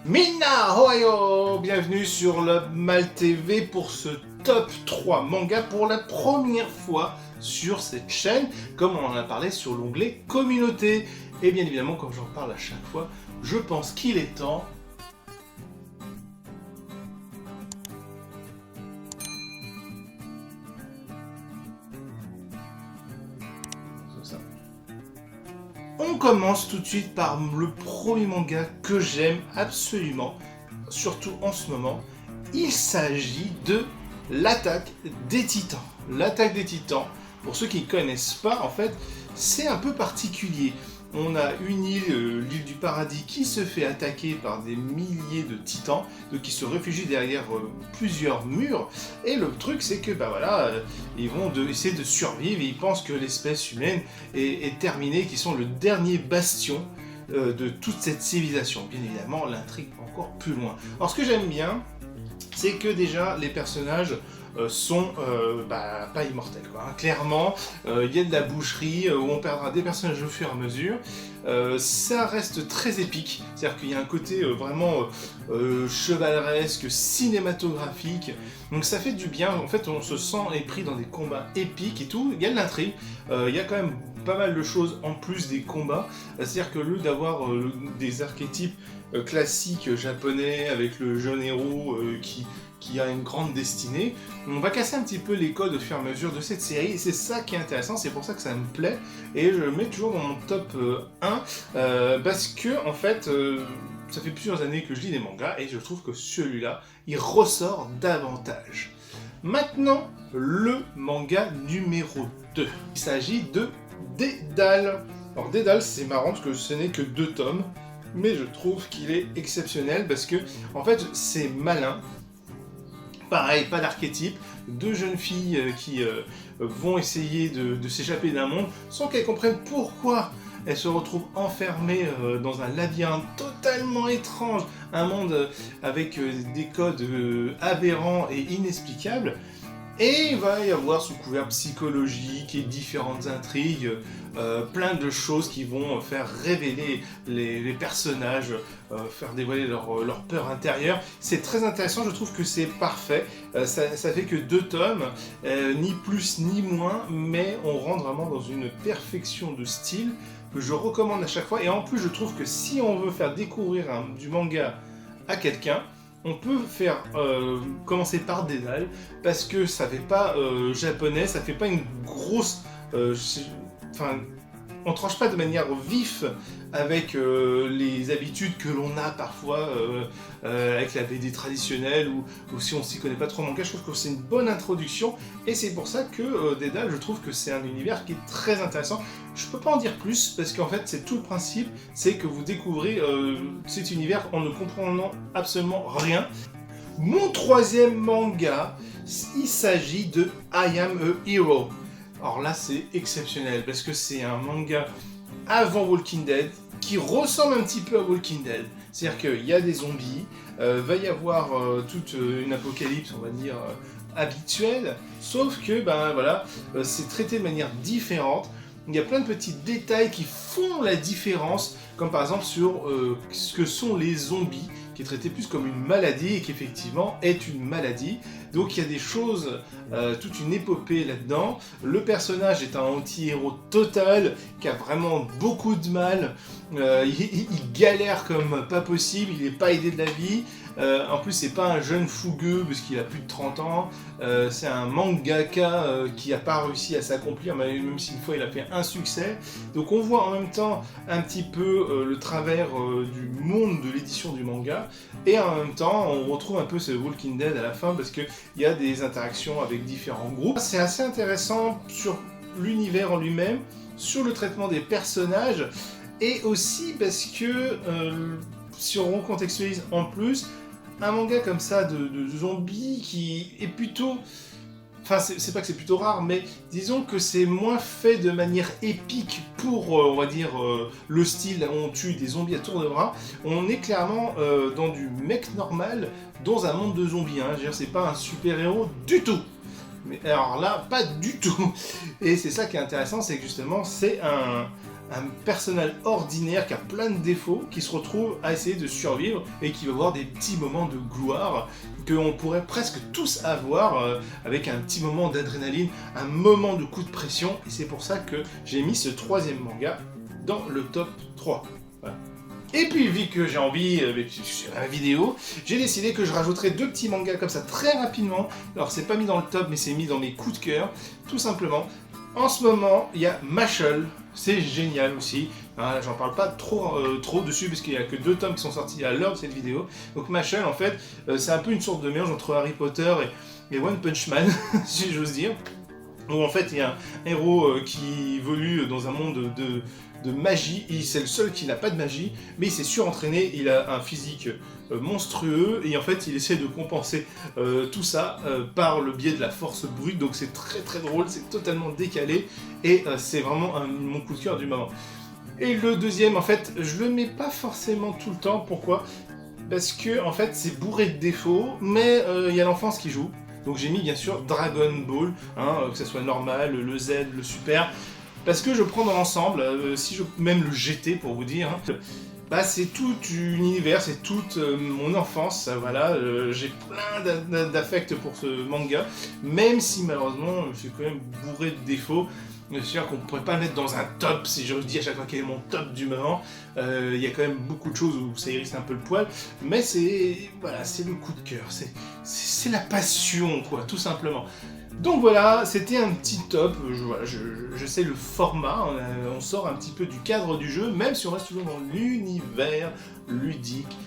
Minna Ohio! Bienvenue sur le Mal TV pour ce top 3 manga pour la première fois sur cette chaîne, comme on en a parlé sur l'onglet communauté. Et bien évidemment, comme j'en parle à chaque fois, je pense qu'il est temps On commence tout de suite par le premier manga que j'aime absolument, surtout en ce moment. Il s'agit de l'Attaque des Titans. L'Attaque des Titans, pour ceux qui ne connaissent pas, en fait, c'est un peu particulier. On a une île, l'île du paradis, qui se fait attaquer par des milliers de titans, qui se réfugient derrière plusieurs murs. Et le truc, c'est que, ils vont essayer de survivre et ils pensent que l'espèce humaine est terminée, qu'ils sont le dernier bastion de toute cette civilisation. Bien évidemment, l'intrigue va encore plus loin. Alors, ce que j'aime bien, c'est que déjà, les personnages sont pas immortels, quoi, hein. Clairement, il y a de la boucherie où on perdra des personnages au fur et à mesure. Ça reste très épique, c'est-à-dire qu'il y a un côté vraiment chevaleresque, cinématographique, donc ça fait du bien. En fait, on se sent pris dans des combats épiques et tout. Il y a de l'intrigue, il y a quand même pas mal de choses en plus des combats, c'est-à-dire que au lieu d'avoir des archétypes classiques japonais avec le jeune héros qui a une grande destinée, on va casser un petit peu les codes au fur et à mesure de cette série, et c'est ça qui est intéressant, c'est pour ça que ça me plaît, et je le mets toujours dans mon top 1, parce que, en fait, ça fait plusieurs années que je lis des mangas, et je trouve que celui-là, il ressort davantage. Maintenant, le manga numéro 2. Il s'agit de Dédale. Alors Dédale, c'est marrant, parce que ce n'est que 2 tomes, mais je trouve qu'il est exceptionnel, parce que, en fait, c'est malin. Pareil, pas d'archétype, 2 jeunes filles qui vont essayer de s'échapper d'un monde sans qu'elles comprennent pourquoi elles se retrouvent enfermées dans un labyrinthe totalement étrange, un monde avec des codes aberrants et inexplicables. Et il va y avoir sous couvert psychologique et différentes intrigues, plein de choses qui vont faire révéler les personnages, faire dévoiler leur peur intérieure. C'est très intéressant, je trouve que c'est parfait. Ça fait que 2 tomes, ni plus ni moins, mais on rentre vraiment dans une perfection de style que je recommande à chaque fois. Et en plus, je trouve que si on veut faire découvrir du manga à quelqu'un, on peut faire commencer par Dédale, parce que ça fait pas japonais, ça fait pas une grosse... on tranche pas de manière vif avec les habitudes que l'on a parfois avec la BD traditionnelle, ou si on s'y connaît pas trop en manga. Je trouve que c'est une bonne introduction, et c'est pour ça que Dédale, je trouve que c'est un univers qui est très intéressant. Je peux pas en dire plus, parce qu'en fait c'est tout le principe, c'est que vous découvrez cet univers en ne comprenant absolument rien. Mon 3e manga, il s'agit de I Am a Hero. Alors là, c'est exceptionnel, parce que c'est un manga avant Walking Dead, qui ressemble un petit peu à Walking Dead. C'est-à-dire qu'il y a des zombies, va y avoir toute une apocalypse, on va dire, habituelle, sauf que, c'est traité de manière différente. Il y a plein de petits détails qui font la différence, comme par exemple sur ce que sont les zombies, qui est traité plus comme une maladie, et qui effectivement est une maladie. Donc il y a des choses, toute une épopée là-dedans. Le personnage est un anti-héros total, qui a vraiment beaucoup de mal. Il galère comme pas possible, il n'est pas aidé de la vie. En plus, c'est pas un jeune fougueux parce qu'il a plus de 30 ans. C'est un mangaka qui n'a pas réussi à s'accomplir, même si une fois il a fait un succès. Donc on voit en même temps un petit peu le travers du monde de l'édition du manga, et en même temps on retrouve un peu ce Walking Dead à la fin, parce qu'il y a des interactions avec différents groupes. C'est assez intéressant sur l'univers en lui-même, sur le traitement des personnages, et aussi parce que si on recontextualise en plus, un manga comme ça de zombies qui est plutôt... Enfin, c'est pas que c'est plutôt rare, mais disons que c'est moins fait de manière épique pour, on va dire, le style où on tue des zombies à tour de bras. On est clairement dans du mec normal, dans un monde de zombies, hein. Je veux dire, c'est pas un super-héros du tout. Mais alors là, pas du tout. Et c'est ça qui est intéressant, c'est que justement, c'est un personnage ordinaire qui a plein de défauts, qui se retrouve à essayer de survivre et qui va avoir des petits moments de gloire qu'on pourrait presque tous avoir avec un petit moment d'adrénaline, un moment de coup de pression, et c'est pour ça que j'ai mis ce troisième manga dans le top 3. Voilà. Et puis, vu que j'ai envie, sur la vidéo, j'ai décidé que je rajouterais 2 petits mangas comme ça très rapidement. Alors, c'est pas mis dans le top, mais c'est mis dans mes coups de cœur, tout simplement. En ce moment, il y a Mashle, c'est génial aussi. Hein, j'en parle pas trop dessus, parce qu'il n'y a que 2 tomes qui sont sortis à l'heure de cette vidéo. Donc Mashle, en fait, c'est un peu une sorte de mélange entre Harry Potter et One Punch Man, si j'ose dire. Où en fait, il y a un héros qui évolue dans un monde de magie, et c'est le seul qui n'a pas de magie, mais il s'est surentraîné, il a un physique monstrueux, et en fait il essaie de compenser tout ça par le biais de la force brute, donc c'est très très drôle, c'est totalement décalé, et c'est vraiment mon coup de cœur du moment. Et le deuxième, en fait, je le mets pas forcément tout le temps, pourquoi ? Parce que en fait c'est bourré de défauts, mais il y a l'enfance qui joue. Donc j'ai mis bien sûr Dragon Ball, hein, que ce soit normal, le Z, le Super, parce que je prends dans l'ensemble, même le GT pour vous dire, hein, bah c'est tout un univers, c'est toute mon enfance, voilà, j'ai plein d'affect pour ce manga, même si malheureusement je suis quand même bourré de défauts. C'est sûr qu'on ne pourrait pas le mettre dans un top, si je dis à chaque fois quel est mon top du moment. Il y a quand même beaucoup de choses où ça hérisse un peu le poil, mais voilà, c'est le coup de cœur, c'est la passion, quoi, tout simplement. Donc voilà, c'était un petit top, je sais le format, on sort un petit peu du cadre du jeu, même si on reste toujours dans l'univers ludique,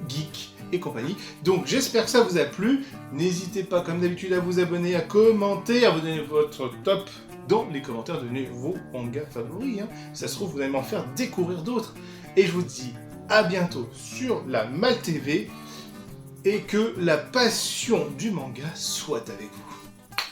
geek et compagnie. Donc j'espère que ça vous a plu, n'hésitez pas comme d'habitude à vous abonner, à commenter, à vous donner votre top dans les commentaires, donnez vos mangas favoris, hein. Si ça se trouve, vous allez m'en faire découvrir d'autres. Et je vous dis à bientôt sur la Mal TV, et que la passion du manga soit avec vous.